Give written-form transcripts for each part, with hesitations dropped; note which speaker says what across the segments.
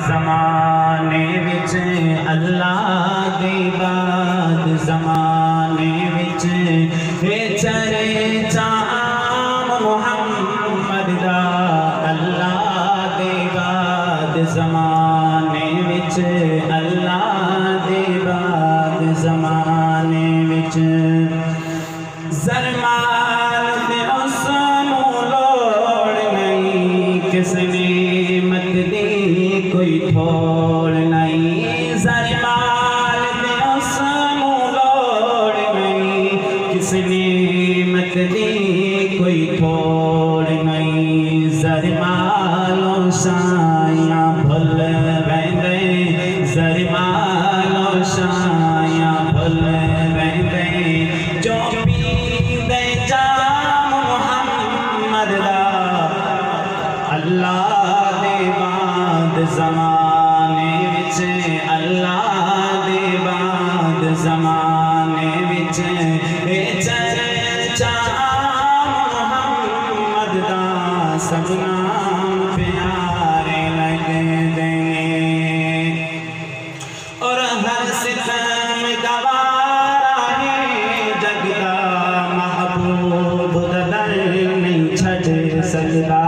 Speaker 1: زمانے وچ اللہ دی بات زمانے وچ چرچا محمد دا اللہ دی بات زمانے وچ اللہ دی بات زمانے وچ زرمال دے اس نوں لوڑ نہیں کس نعمت دی کوئی تھوڑ نہیں زرمال دے اس نوں لوڑ نہیں کس نعمت دی کوئی تھوڑ نہیں زرمالوں شایاں بھل ویندے زرمالوں شایاں بھل ویندے جو پیندے جام محمد دا اللہ دے بعد زمانے وچ اللہ دے بعد زمانے وچ چرچا محمد دا سب نام پیارے لگدے اور ہر ستم گوارا ہے جگ دا محبوب دا در نہیں چھڈ سکدا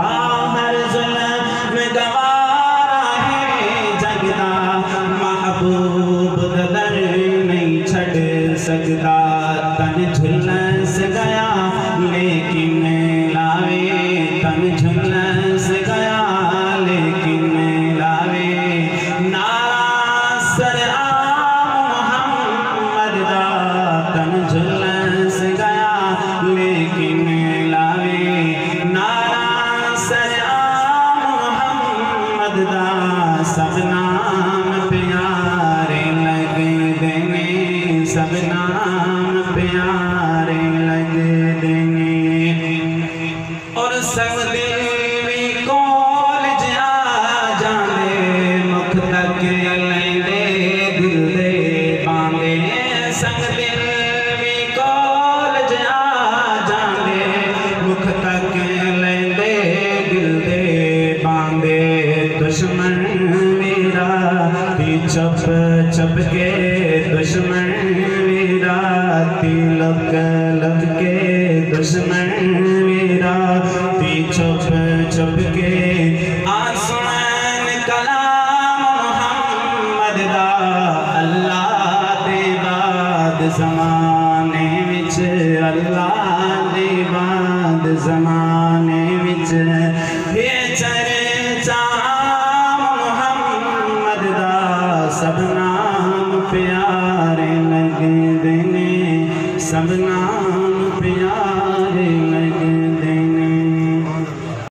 Speaker 1: ہر ظلم گوارا ہے جگ دا محبوب دا در نہیں چھڈ سکدا تن جھلس گیا لیکن لاوے تن جھلس گیا لیکن لاوے نعرہ سرعام محمد دا تن جھلس گیا لیکن لاوے نعرہ سرعام محمد دا سب نام پیارے لگدے نے سب نام پیارے لگدے نے اور سب دل بھی کول جا جاندے مکھ تک لیندے دل دے باندے سب دل بھی کول جا جاندے مکھ تک لیندے دل دے باندے دشمن میرا تی چپ چپ کے دشمن میرا تی لگ لگ کے دشمن میرا تی چپ چپ کے آج سنن کلام محمد دا اللہ دے بعد زمانے وچ اللہ دے بعد زمانے وچ یہ چرچا محمد دا سب نام پیارے لگدے نے سب نام